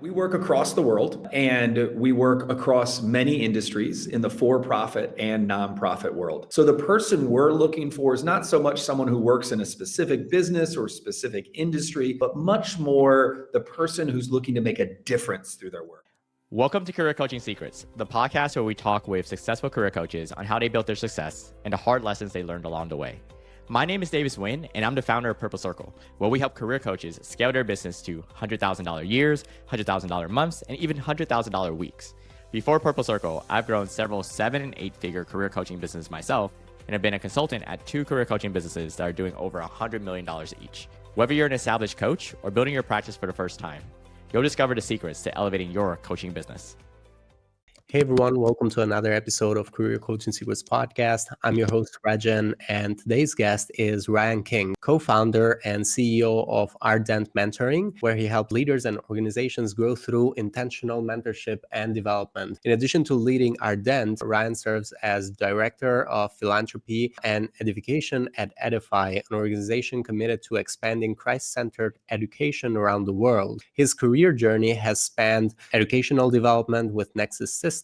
We work across the world and we work across many industries in the for-profit and nonprofit world. So the person we're looking for is not so much someone who works in a specific business or specific industry, but much more the person who's looking to make a difference through their work. Welcome to Career Coaching Secrets, the podcast where we talk with successful career coaches on how they built their success and the hard lessons they learned along the way. My name is Davis Nguyen, and I'm the founder of Purple Circle, where we help career coaches scale their business to $100,000 years, $100,000 months, and even $100,000 weeks. Before Purple Circle, I've grown several 7- and 8-figure career coaching businesses myself, and have been a consultant at 2 career coaching businesses that are doing over $100 million each. Whether you're an established coach or building your practice for the first time, you'll discover the secrets to elevating your coaching business. Hey everyone, welcome to another episode of Career Coaching Secrets Podcast. I'm your host, rking, and today's guest is rking, co-founder and CEO of Ardent Mentoring, where he helps leaders and organizations grow through intentional mentorship and development. In addition to leading Ardent, Ryan serves as Director of Philanthropy and Edification at Edify, an organization committed to expanding Christ-centered education around the world. His career journey has spanned educational development with Nexus Systems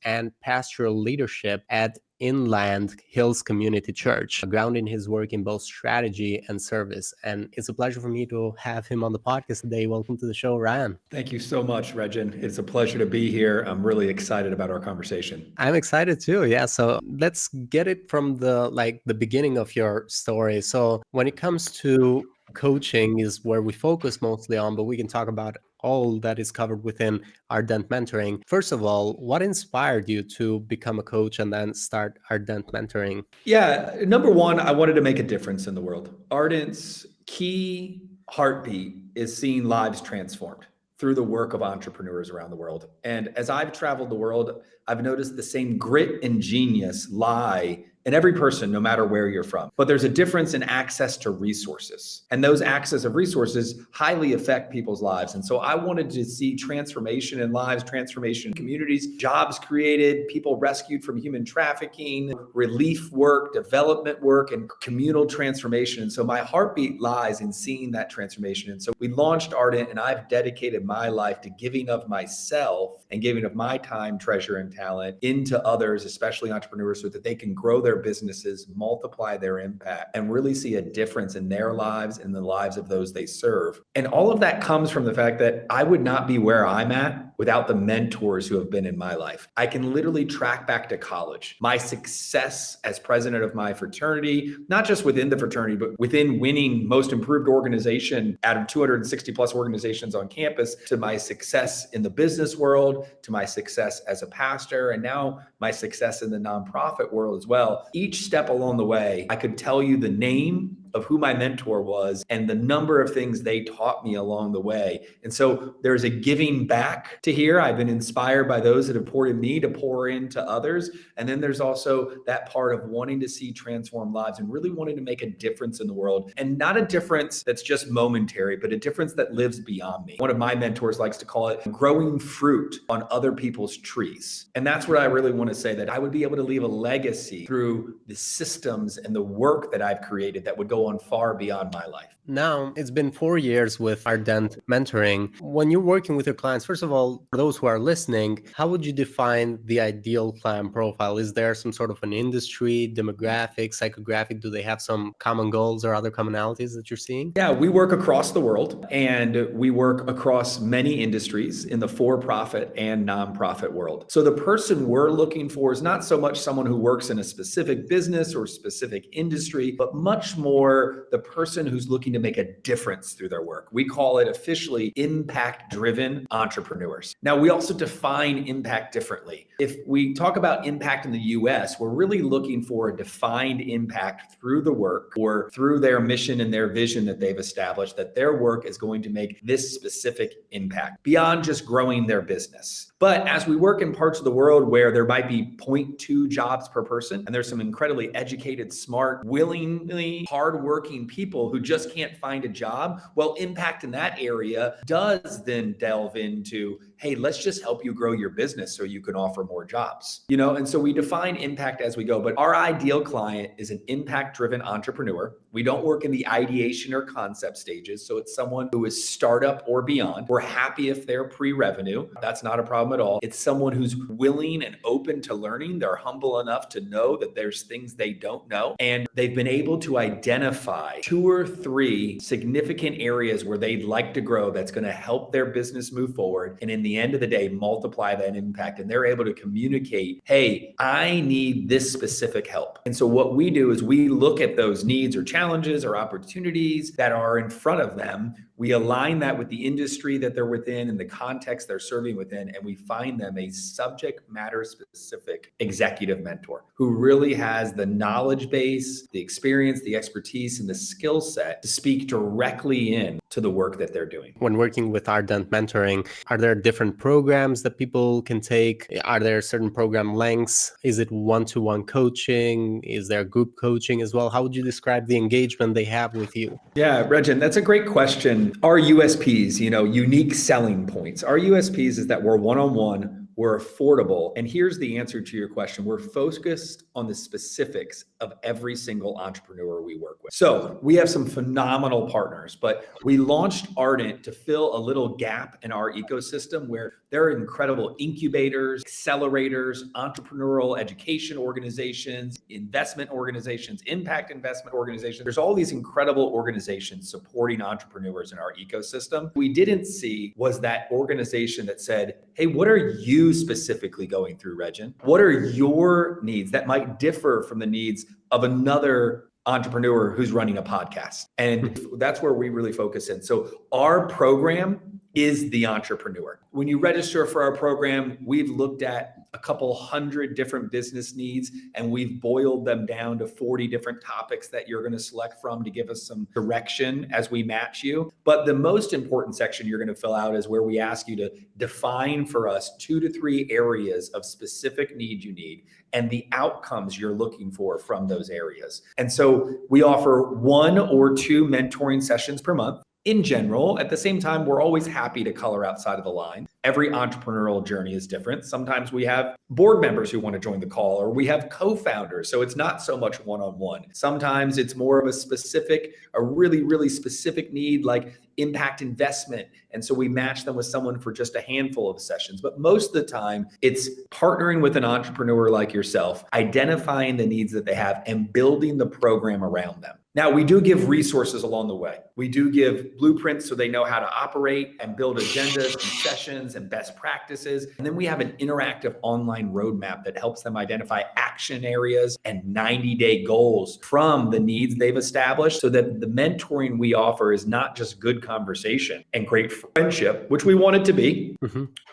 and pastoral leadership at Inland Hills Community Church, grounding his work in both strategy and service. And it's a pleasure for me to have him on the podcast today. Welcome to the show, Ryan. Thank you so much, rking. It's a pleasure to be here. I'm really excited about our conversation. I'm excited too. Yeah. So let's get it from the beginning of your story. So when it comes to coaching is where we focus mostly on, but we can talk about all that is covered within Ardent Mentoring. First of all, what inspired you to become a coach and then start Ardent Mentoring? Yeah, number one, I wanted to make a difference in the world. Ardent's key heartbeat is seeing lives transformed through the work of entrepreneurs around the world. And as I've traveled the world, I've noticed the same grit and genius lie in every person, no matter where you're from. But there's a difference in access to resources. And those access of resources highly affect people's lives. And so I wanted to see transformation in lives, transformation in communities, jobs created, people rescued from human trafficking, relief work, development work, and communal transformation. And so my heartbeat lies in seeing that transformation. And so we launched Ardent, and I've dedicated my life to giving of myself and giving of my time, treasure, and talent into others, especially entrepreneurs, so that they can grow their businesses, multiply their impact, and really see a difference in their lives and the lives of those they serve. And all of that comes from the fact that I would not be where I'm at without the mentors who have been in my life. I can literally track back to college. My success as president of my fraternity, not just within the fraternity, but within winning most improved organization out of 260 plus organizations on campus, to my success in the business world, to my success as a pastor, and now my success in the nonprofit world as well. Each step along the way, I could tell you the name of who my mentor was and the number of things they taught me along the way. And so there's a giving back to here. I've been inspired by those that have poured in me to pour into others. And then there's also that part of wanting to see transform lives and really wanting to make a difference in the world. And not a difference that's just momentary, but a difference that lives beyond me. One of my mentors likes to call it growing fruit on other people's trees. And that's what I really want to say, that I would be able to leave a legacy through the systems and the work that I've created that would go on far beyond my life. Now, it's been 4 years with Ardent Mentoring. When you're working with your clients, first of all, for those who are listening, how would you define the ideal client profile? Is there some sort of an industry, demographic, psychographic? Do they have some common goals or other commonalities that you're seeing? Yeah, we work across the world and we work across many industries in the for-profit and nonprofit world. So the person we're looking for is not so much someone who works in a specific business or specific industry, but much more the person who's looking to make a difference through their work. We call it officially impact-driven entrepreneurs. Now, we also define impact differently. If we talk about impact in the US, we're really looking for a defined impact through the work or through their mission and their vision that they've established, that their work is going to make this specific impact beyond just growing their business. But as we work in parts of the world where there might be 0.2 jobs per person, and there's some incredibly educated, smart, willingly hardworking people who just can't can't find a job. Well, impact in that area does then delve into, hey, let's just help you grow your business so you can offer more jobs. And so we define impact as we go, but our ideal client is an impact-driven entrepreneur. We don't work in the ideation or concept stages. So it's someone who is startup or beyond. We're happy if they're pre-revenue. That's not a problem at all. It's someone who's willing and open to learning. They're humble enough to know that there's things they don't know. And they've been able to identify 2 or 3 significant areas where they'd like to grow that's going to help their business move forward. And in the end of the day, multiply that impact. And they're able to communicate, hey, I need this specific help. And so what we do is we look at those needs or challenges or opportunities that are in front of them. We align that with the industry that they're within and the context they're serving within, and we find them a subject matter specific executive mentor who really has the knowledge base, the experience, the expertise, and the skill set to speak directly in to the work that they're doing. When working with Ardent Mentoring, are there different programs that people can take? Are there certain program lengths? Is it one-to-one coaching? Is there group coaching as well? How would you describe the engagement they have with you? Yeah, Regin, that's a great question. Our USPs, unique selling points. Our USPs is that we're one-on-one, we're affordable. And here's the answer to your question. We're focused on the specifics of every single entrepreneur we work with. So we have some phenomenal partners, but we launched Ardent to fill a little gap in our ecosystem where there are incredible incubators, accelerators, entrepreneurial education organizations, investment organizations, impact investment organizations. There's all these incredible organizations supporting entrepreneurs in our ecosystem. We didn't see was that organization that said, hey, what are you specifically going through, Regin? What are your needs that might differ from the needs of another entrepreneur who's running a podcast? And that's where we really focus in. So our program is the entrepreneur. When you register for our program, we've looked at a couple hundred different business needs, and we've boiled them down to 40 different topics that you're going to select from to give us some direction as we match you. But the most important section you're going to fill out is where we ask you to define for us 2 to 3 areas of specific need you need and the outcomes you're looking for from those areas. And so we offer 1 or 2 mentoring sessions per month. In general, at the same time, we're always happy to color outside of the line. Every entrepreneurial journey is different. Sometimes we have board members who want to join the call, or we have co-founders. So it's not so much one-on-one. Sometimes it's more of a really, really specific need like impact investment. And so we match them with someone for just a handful of sessions. But most of the time, it's partnering with an entrepreneur like yourself, identifying the needs that they have and building the program around them. Now, we do give resources along the way. We do give blueprints so they know how to operate and build agendas and sessions and best practices. And then we have an interactive online roadmap that helps them identify action areas and 90-day goals from the needs they've established so that the mentoring we offer is not just good conversation and great friendship, which we want it to be,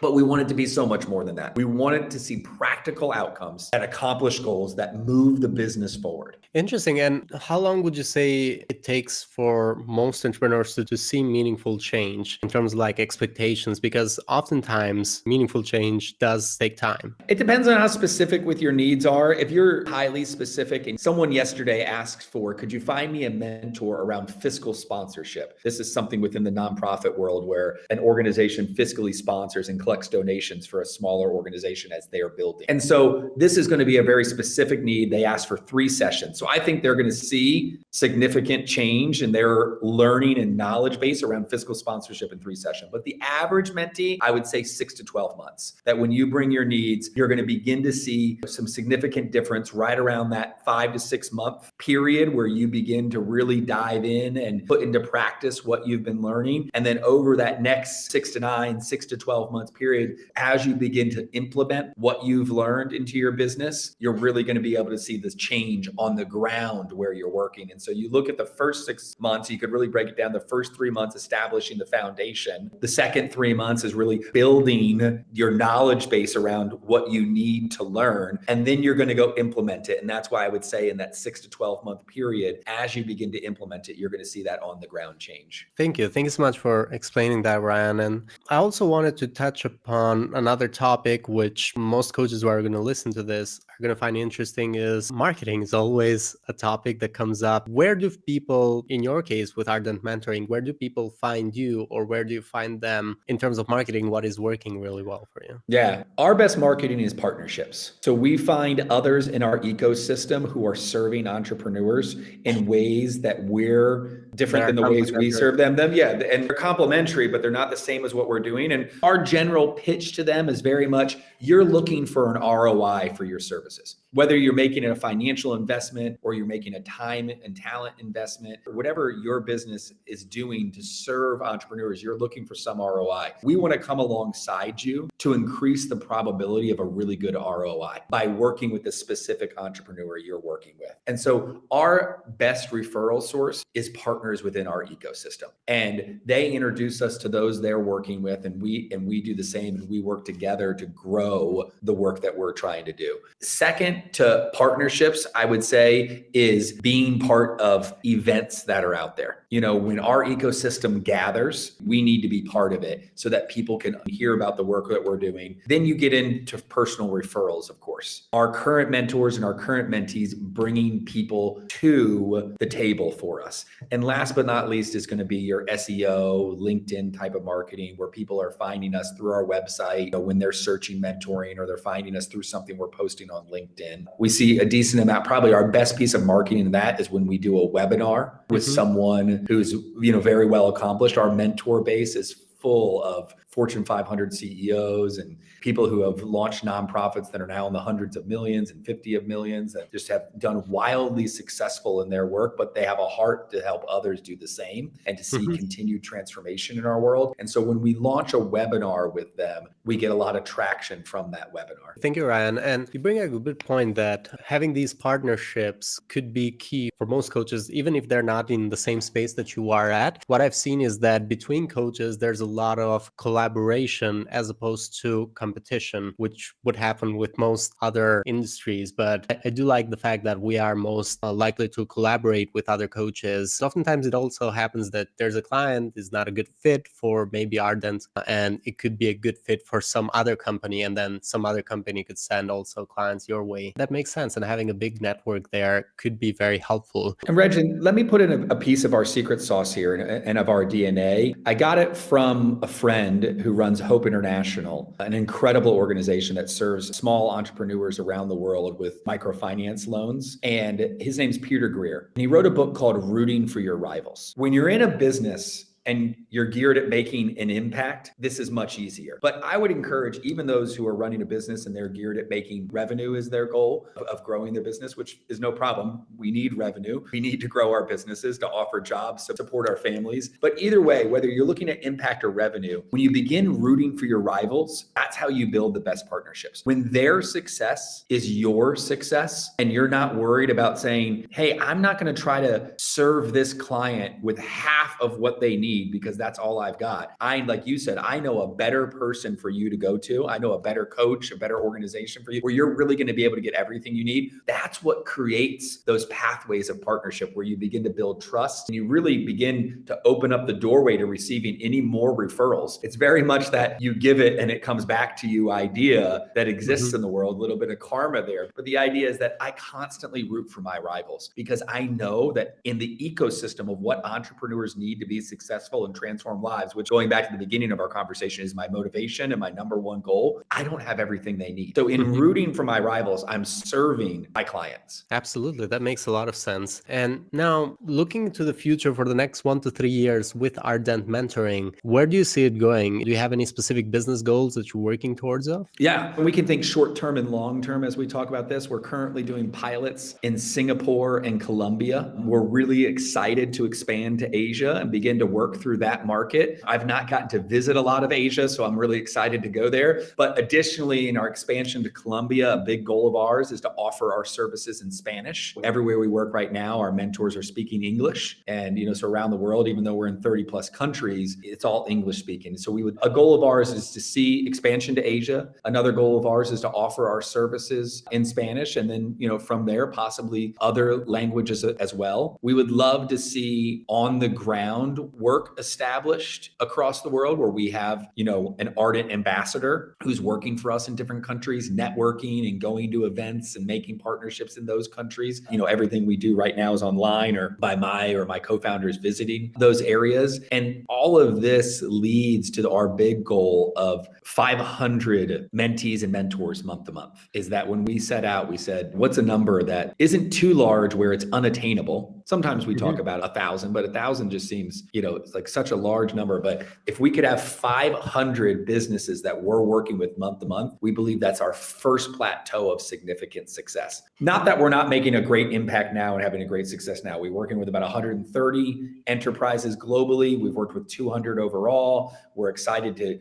but we want it to be so much more than that. We want it to see practical outcomes and accomplish goals that move the business forward. Interesting. And how long would you say it takes for most entrepreneurs to see meaningful change in terms of like expectations? Because oftentimes meaningful change does take time. It depends on how specific with your needs are. If you're highly specific and someone yesterday asked for, could you find me a mentor around fiscal sponsorship? This is something within the nonprofit world where an organization fiscally sponsors and collects donations for a smaller organization as they're building. And so this is going to be a very specific need. They asked for 3 sessions. So I think they're going to see significant change in their learning and knowledge base around fiscal sponsorship in 3 sessions. But the average mentee, I would say 6 to 12 months. That when you bring your needs, you're going to begin to see some significant difference right around that 5 to 6 month period where you begin to really dive in and put into practice what you've been learning. And then over that next 6 to 12 months period, as you begin to implement what you've learned into your business, you're really going to be able to see this change on the ground where you're working. And so you look at the first 6 months, you could really break it down. The first 3 months establishing the foundation. The second 3 months is really building your knowledge base around what you need to learn. And then you're going to go implement it. And that's why I would say in that 6 to 12 month period, as you begin to implement it, you're going to see that on the ground change. Thank you. Thank you so much for explaining that, Ryan. And I also wanted to touch upon another topic, which most coaches who are going to listen to this are going to find interesting, is marketing is always a topic that comes up where do people, in your case with Ardent Mentoring, where do people find you, or where do you find them in terms of marketing? What is working really well for you? Yeah, our best marketing is partnerships. So we find others in our ecosystem who are serving entrepreneurs in ways that we're different than the ways we serve them. Yeah, and they're complementary, but they're not the same as what we're doing. And our general pitch to them is very much, you're looking for an ROI for your services. Whether you're making a financial investment or you're making a time and talent investment, or whatever your business is doing to serve entrepreneurs, you're looking for some ROI. We want to come alongside you to increase the probability of a really good ROI by working with the specific entrepreneur you're working with. And so our best referral source is partners within our ecosystem. And they introduce us to those they're working with, and we do the same, and we work together to grow the work that we're trying to do. Second to partnerships, I would say, is being part of events that are out there. You know, when our ecosystem gathers, we need to be part of it so that people can hear about the work that we're doing. Then you get into personal referrals, of course. Our current mentors and our current mentees bringing people to the table for us. And last but not least is going to be your SEO, LinkedIn type of marketing, where people are finding us through our website, you know, when they're searching mentoring, or they're finding us through something we're posting on LinkedIn. We see a decent amount. Probably our best piece of marketing in that is when we do a webinar with someone who's, you know, very well accomplished. Our mentor base is full of Fortune 500 CEOs and people who have launched nonprofits that are now in the hundreds of millions and 50 of millions, that just have done wildly successful in their work, but they have a heart to help others do the same and to see continued transformation in our world. And so when we launch a webinar with them, we get a lot of traction from that webinar. Thank you, Ryan. And you bring a good point that having these partnerships could be key for most coaches, even if they're not in the same space that you are at. What I've seen is that between coaches, there's a lot of collaboration as opposed to competition, which would happen with most other industries. But I do like the fact that we are most likely to collaborate with other coaches. Oftentimes it also happens that there's a client is not a good fit for maybe Ardent, and it could be a good fit for some other company, and then some other company could send also clients your way. That makes sense, and having a big network there could be very helpful. And Regin, let me put in a piece of our secret sauce here and of our DNA. I got it from a friend who runs Hope International, an incredible organization that serves small entrepreneurs around the world with microfinance loans. And his name's Peter Greer. And he wrote a book called Rooting for Your Rivals. When you're in a business and you're geared at making an impact, this is much easier. But I would encourage even those who are running a business and they're geared at making revenue as their goal of growing their business, which is no problem. We need revenue. We need to grow our businesses to offer jobs, to support our families. But either way, whether you're looking at impact or revenue, when you begin rooting for your rivals, that's how you build the best partnerships. When their success is your success and you're not worried about saying, hey, I'm not going to try to serve this client with half of what they need because that's all I've got. Like you said, I know a better person for you to go to. I know a better coach, a better organization for you, where you're really going to be able to get everything you need. That's what creates those pathways of partnership, where you begin to build trust and you really begin to open up the doorway to receiving any more referrals. It's very much that you give it and it comes back to you idea that exists in the world, a little bit of karma there. But the idea is that I constantly root for my rivals because I know that in the ecosystem of what entrepreneurs need to be successful and transform lives, which, going back to the beginning of our conversation, is my motivation and my number one goal, I don't have everything they need. So in rooting for my rivals, I'm serving my clients. Absolutely. That makes a lot of sense. And now, looking into the future for the next 1 to 3 years with Ardent Mentoring, where do you see it going? Do you have any specific business goals that you're working towards? Yeah, we can think short-term and long-term as we talk about this. We're currently doing pilots in Singapore and Colombia. We're really excited to expand to Asia and begin to work through that market. I've not gotten to visit a lot of Asia, so I'm really excited to go there. But additionally, in our expansion to Colombia, a big goal of ours is to offer our services in Spanish. Everywhere we work right now, our mentors are speaking English. And, so around the world, even though we're in 30 plus countries, it's all English speaking. So a goal of ours is to see expansion to Asia. Another goal of ours is to offer our services in Spanish. And then, from there, possibly other languages as well. We would love to see on the ground work network established across the world where we have, an ardent ambassador who's working for us in different countries, networking and going to events and making partnerships in those countries. Everything we do right now is online or by my co-founders visiting those areas. And all of this leads to our big goal of 500 mentees and mentors month to month. Is that when we set out, we said, what's a number that isn't too large where it's unattainable? Sometimes we talk about 1,000, but 1,000 just seems, it's like such a large number. But if we could have 500 businesses that we're working with month to month, we believe that's our first plateau of significant success. Not that we're not making a great impact now and having a great success now. We're working with about 130 enterprises globally. We've worked with 200 overall. We're excited to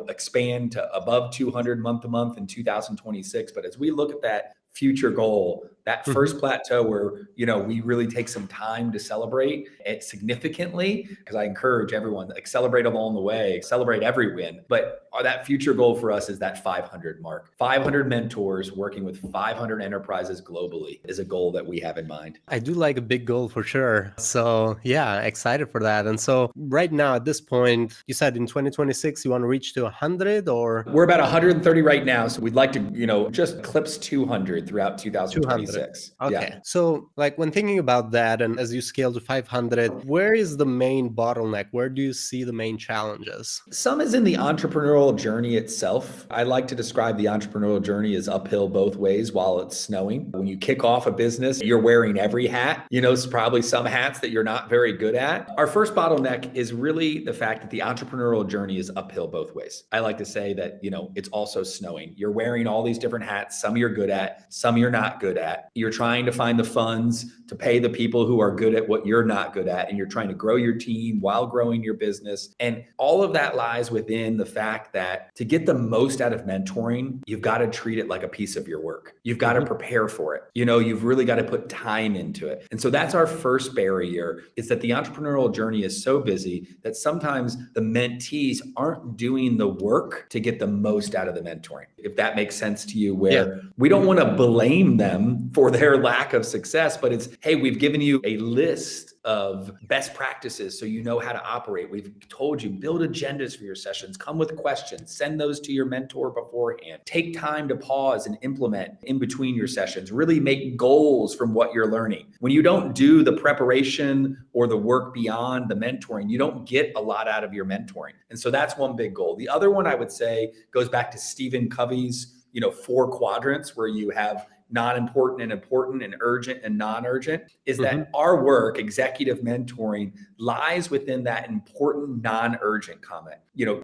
expand to above 200 month to month in 2026. But as we look at that future goal, that first plateau where, we really take some time to celebrate it significantly, because I encourage everyone to celebrate along the way, celebrate every win. But that future goal for us is that 500 mark. 500 mentors working with 500 enterprises globally is a goal that we have in mind. I do like a big goal for sure. So yeah, excited for that. And so right now at this point, you said in 2026, you want to reach to 100 or? We're about 130 right now. So we'd like to, just eclipse 200 throughout 2026. Okay. Yeah. So when thinking about that, and as you scale to 500, where is the main bottleneck? Where do you see the main challenges? Some is in the entrepreneurial journey itself. I like to describe the entrepreneurial journey as uphill both ways while it's snowing. When you kick off a business, you're wearing every hat. It's probably some hats that you're not very good at. Our first bottleneck is really the fact that the entrepreneurial journey is uphill both ways. I like to say that, it's also snowing. You're wearing all these different hats. Some you're good at, some you're not good at. You're trying to find the funds to pay the people who are good at what you're not good at. And you're trying to grow your team while growing your business. And all of that lies within the fact that to get the most out of mentoring, you've got to treat it like a piece of your work. You've got to prepare for it. You've really got to put time into it. And so that's our first barrier, is that the entrepreneurial journey is so busy that sometimes the mentees aren't doing the work to get the most out of the mentoring. If that makes sense to you, where we don't want to blame them for their lack of success, but it's, hey, we've given you a list of best practices so you know how to operate. We've told you, build agendas for your sessions, come with questions, send those to your mentor beforehand. Take time to pause and implement in between your sessions. Really make goals from what you're learning. When you don't do the preparation or the work beyond the mentoring, you don't get a lot out of your mentoring. And so that's one big goal. The other one I would say goes back to Stephen Covey's, 4 quadrants, where you have non-important and important and urgent and non-urgent, is that our work, executive mentoring, lies within that important non-urgent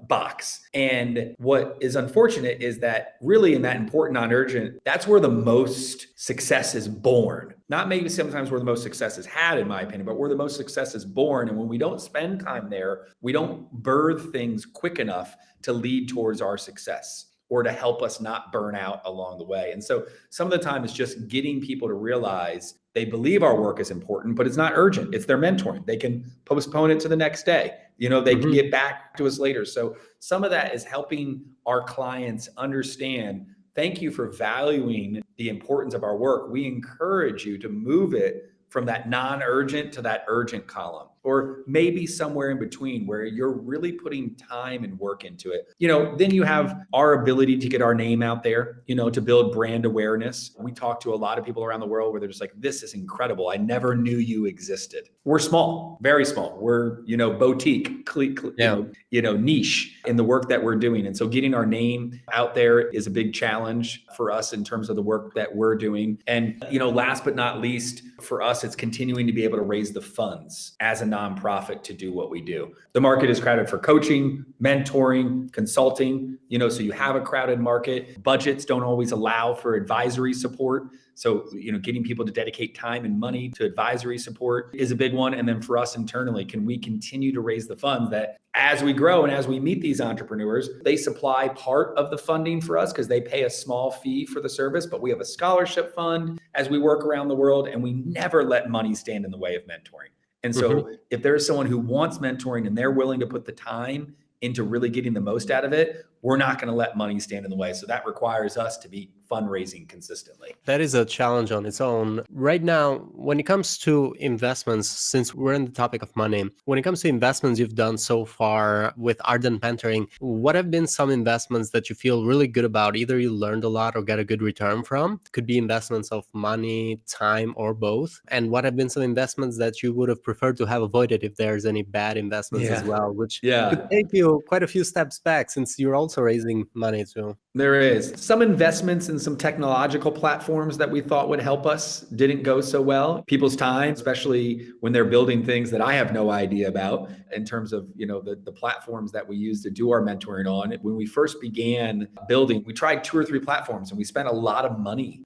box. And what is unfortunate is that really in that important non-urgent, that's where the most success is born. Not maybe sometimes where the most success is had, in my opinion, but where the most success is born. And when we don't spend time there, we don't birth things quick enough to lead towards our success, or to help us not burn out along the way. And so some of the time it's just getting people to realize they believe our work is important, but it's not urgent. It's their mentoring. They can postpone it to the next day. They can get back to us later. So some of that is helping our clients understand, thank you for valuing the importance of our work. We encourage you to move it from that non-urgent to that urgent column, or maybe somewhere in between where you're really putting time and work into it. Then you have our ability to get our name out there, to build brand awareness. We talk to a lot of people around the world where they're just like, this is incredible. I never knew you existed. We're small, very small. We're, boutique, niche in the work that we're doing. And so getting our name out there is a big challenge for us in terms of the work that we're doing. And, last but not least, for us, it's continuing to be able to raise the funds as a nonprofit to do what we do. The market is crowded for coaching, mentoring, consulting, so you have a crowded market. Budgets don't always allow for advisory support. So, getting people to dedicate time and money to advisory support is a big one. And then for us internally, can we continue to raise the funds that as we grow and as we meet these entrepreneurs, they supply part of the funding for us because they pay a small fee for the service, but we have a scholarship fund as we work around the world, and we never let money stand in the way of mentoring. And so if there's someone who wants mentoring and they're willing to put the time into really getting the most out of it, we're not going to let money stand in the way. So that requires us to be fundraising consistently. That is a challenge on its own. Right now, when it comes to investments, since we're in the topic of money, when it comes to investments you've done so far with Ardent Mentoring, what have been some investments that you feel really good about? Either you learned a lot or got a good return from. Could be investments of money, time, or both. And what have been some investments that you would have preferred to have avoided if there's any bad investments as well, which could take you quite a few steps back since you're also raising money too. There is some investments in some technological platforms that we thought would help us didn't go so well. People's time, especially when they're building things that I have no idea about in terms of, the platforms that we use to do our mentoring on. When we first began building, we tried 2 or 3 platforms and we spent a lot of money,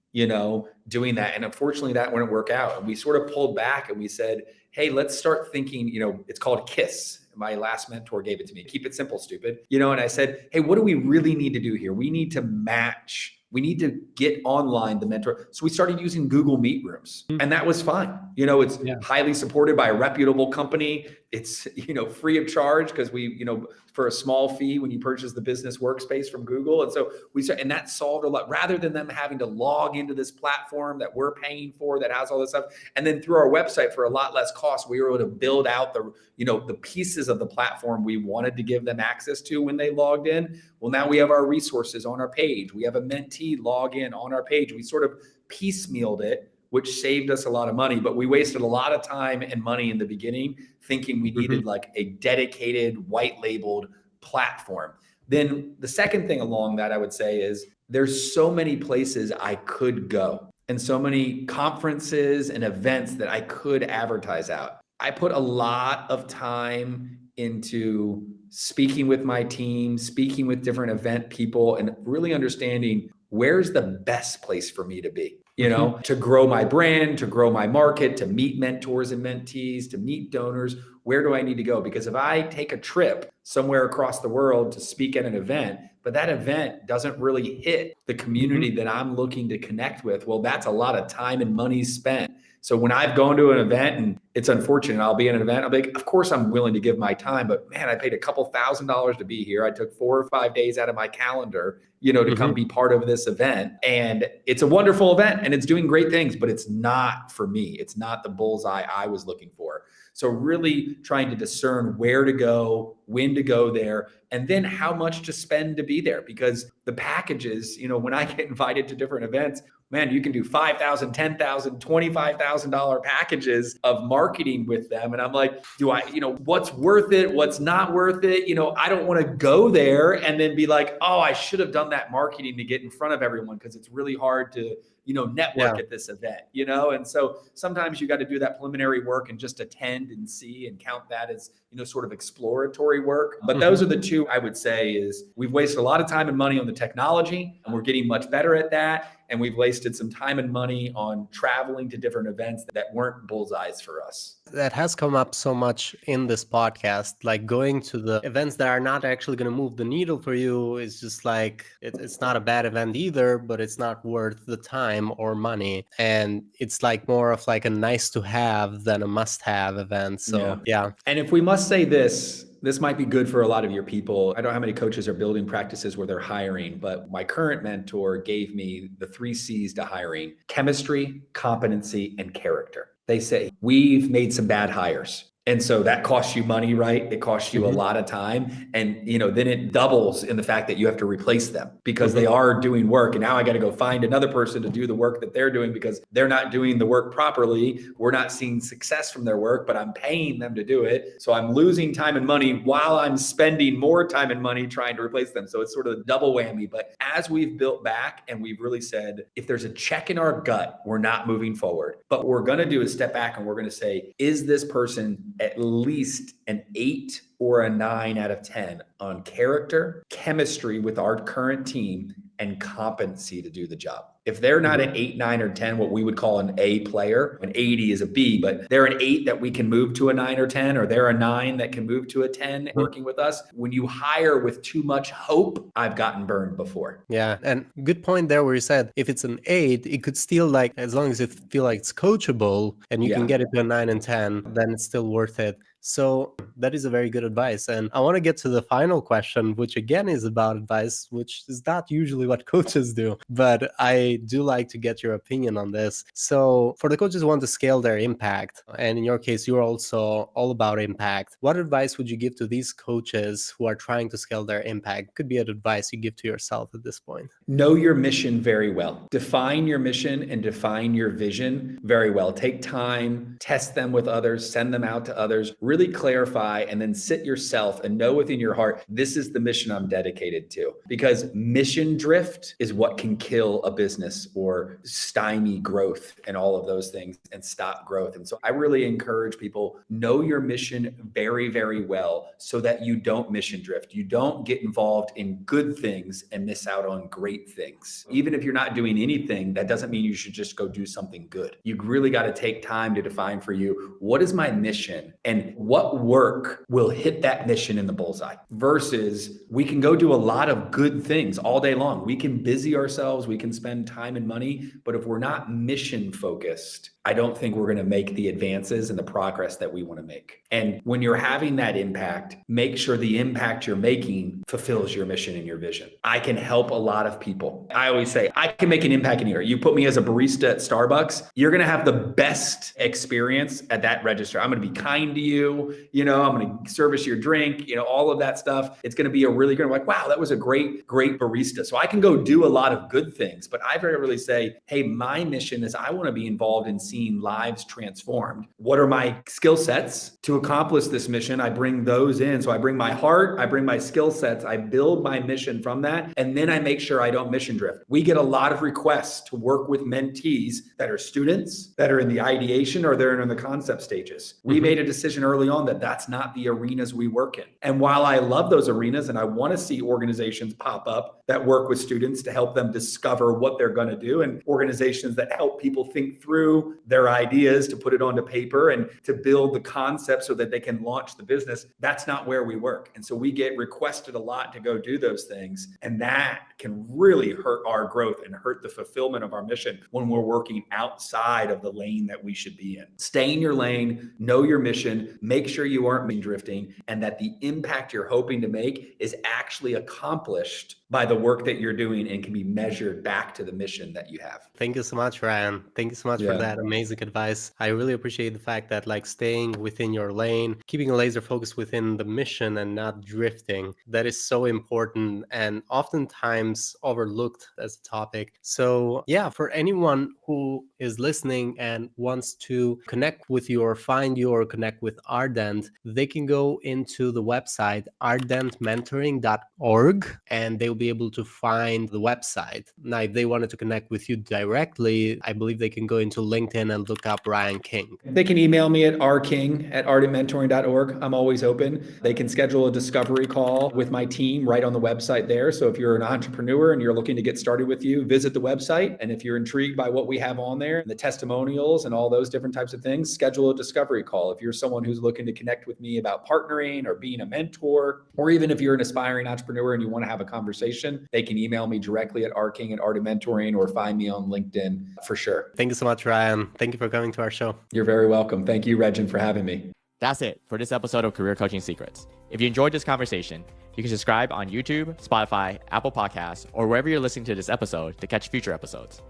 doing that. And unfortunately that wouldn't work out. And we sort of pulled back and we said, hey, let's start thinking, it's called KISS. My last mentor gave it to me. Keep it simple, stupid. And I said, hey, what do we really need to do here? We need to get online the mentor. So we started using Google Meet rooms and that was fine. It's highly supported by a reputable company. It's, free of charge because we, for a small fee when you purchase the business workspace from Google. And so and that solved a lot rather than them having to log into this platform that we're paying for that has all this stuff. And then through our website for a lot less cost, we were able to build out the pieces of the platform we wanted to give them access to when they logged in. Well, now we have our resources on our page. We have a mentee log in on our page. We sort of piecemealed it, which saved us a lot of money, but we wasted a lot of time and money in the beginning thinking we needed like a dedicated white labeled platform. Then the second thing along that I would say is there's so many places I could go and so many conferences and events that I could advertise out. I put a lot of time into speaking with my team, speaking with different event people, and really understanding where's the best place for me to be, to grow my brand, to grow my market, to meet mentors and mentees, to meet donors. Where do I need to go? Because if I take a trip somewhere across the world to speak at an event, but that event doesn't really hit the community that I'm looking to connect with, well, that's a lot of time and money spent. So when I've gone to an event and it's unfortunate, I'll be in an event, I'll be like, of course I'm willing to give my time, but man, I paid a couple $1,000s to be here. I took 4 or 5 days out of my calendar, to come be part of this event. And it's a wonderful event and it's doing great things, but it's not for me. It's not the bullseye I was looking for. So really trying to discern where to go, when to go there, and then how much to spend to be there. Because the packages, when I get invited to different events, man, you can do $5,000, $10,000, $25,000 packages of marketing with them. And I'm like, what's worth it? What's not worth it? I don't want to go there and then be like, oh, I should have done that marketing to get in front of everyone because it's really hard to, network at this event, and so sometimes you got to do that preliminary work and just attend and see and count that as, sort of exploratory work. But those are the two I would say is we've wasted a lot of time and money on the technology and we're getting much better at that. And we've wasted some time and money on traveling to different events that weren't bullseyes for us. That has come up so much in this podcast, like going to the events that are not actually going to move the needle for you is just like, it's not a bad event either, but it's not worth the time or money. And it's like more of like a nice to have than a must have event. So yeah. And if we must say this might be good for a lot of your people. I don't know how many coaches are building practices where they're hiring, but my current mentor gave me the 3 C's to hiring: chemistry, competency, and character. They say, we've made some bad hires. And so that costs you money, right? It costs you a lot of time. And, then it doubles in the fact that you have to replace them because they are doing work. And now I got to go find another person to do the work that they're doing because they're not doing the work properly. We're not seeing success from their work, but I'm paying them to do it. So I'm losing time and money while I'm spending more time and money trying to replace them. So it's sort of a double whammy. But as we've built back and we've really said, if there's a check in our gut, we're not moving forward. But what we're going to do is step back and we're going to say, is this person at least an 8 or a 9 out of 10 on character, chemistry with our current team, and competency to do the job? If they're not an 8, 9, or 10, what we would call an A player, an 80 is a B, but they're an 8 that we can move to a 9 or 10, or they're a 9 that can move to a 10 working with us. When you hire with too much hope, I've gotten burned before. Yeah. And good point there where you said if it's an 8, it could still, like, as long as you feel like it's coachable and you can get it to a 9 and 10, then it's still worth it. So that is a very good advice. And I want to get to the final question, which again is about advice, which is not usually what coaches do, but I do like to get your opinion on this. So for the coaches who want to scale their impact, and in your case, you're also all about impact, what advice would you give to these coaches who are trying to scale their impact? Could be an advice you give to yourself at this point. Know your mission very well. Define your mission and define your vision very well. Take time, test them with others, send them out to others, really clarify, and then sit yourself and know within your heart, this is the mission I'm dedicated to. Because mission drift is what can kill a business or stymie growth and all of those things and stop growth. And so I really encourage people, know your mission very, very well so that you don't mission drift. You don't get involved in good things and miss out on great things. Even if you're not doing anything, that doesn't mean you should just go do something good. You really got to take time to define for you, what is my mission and what work will hit that mission in the bullseye, versus we can go do a lot of good things all day long. We can busy ourselves, we can spend time and money, but if we're not mission focused, I don't think we're going to make the advances and the progress that we want to make. And when you're having that impact, make sure the impact you're making fulfills your mission and your vision. I can help a lot of people. I always say, I can make an impact in here. You put me as a barista at Starbucks, you're going to have the best experience at that register. I'm going to be kind to you. I'm going to service your drink, all of that stuff. It's going to be a really good, like, wow, that was a great barista. So I can go do a lot of good things, but I really say, hey, my mission is I want to be involved in seeing lives transformed. What are my skill sets to accomplish this mission? I bring those in. So I bring my heart, I bring my skill sets, I build my mission from that, and then I make sure I don't mission drift. We get a lot of requests to work with mentees that are students, that are in the ideation, or they're in the concept stages. We made a decision early on that that's not the arenas we work in. And while I love those arenas and I want to see organizations pop up that work with students to help them discover what they're going to do, and organizations that help people think through their ideas to put it onto paper and to build the concept so that they can launch the business, that's not where we work. And so we get requested a lot to go do those things. And that can really hurt our growth and hurt the fulfillment of our mission when we're working outside of the lane that we should be in. Stay in your lane, know your mission, make sure you aren't drifting, and that the impact you're hoping to make is actually accomplished by the work that you're doing and can be measured back to the mission that you have. Thank you so much, Ryan. Thank you so much for that amazing advice. I really appreciate the fact that staying within your lane, keeping a laser focus within the mission and not drifting, that is so important and oftentimes overlooked as a topic. So for anyone who is listening and wants to connect with you or find you or connect with Ardent, they can go into the website ardentmentoring.org and they will be able to find the website. Now, if they wanted to connect with you directly, I believe they can go into LinkedIn and look up Ryan King. They can email me at rking@ardentmentoring.org. I'm always open. They can schedule a discovery call with my team right on the website there. So if you're an entrepreneur and you're looking to get started with you, visit the website. And if you're intrigued by what we have on there, the testimonials and all those different types of things, schedule a discovery call. If you're someone who's looking to connect with me about partnering or being a mentor, or even if you're an aspiring entrepreneur and you want to have a conversation, they can email me directly at rking@ardentmentoring or find me on LinkedIn for sure. Thank you so much, Ryan. Thank you for coming to our show. You're very welcome. Thank you, Regen, for having me. That's it for this episode of Career Coaching Secrets. If you enjoyed this conversation, you can subscribe on YouTube, Spotify, Apple Podcasts, or wherever you're listening to this episode to catch future episodes.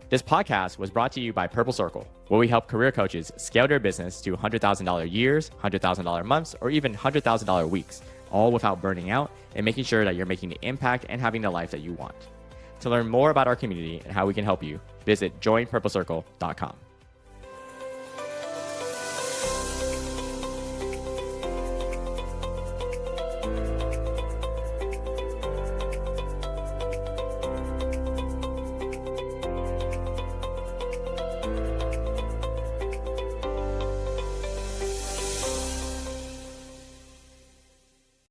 This podcast was brought to you by Purple Circle, where we help career coaches scale their business to $100,000 years, $100,000 months, or even $100,000 weeks, all without burning out and making sure that you're making the impact and having the life that you want. To learn more about our community and how we can help you, visit joinpurplecircle.com.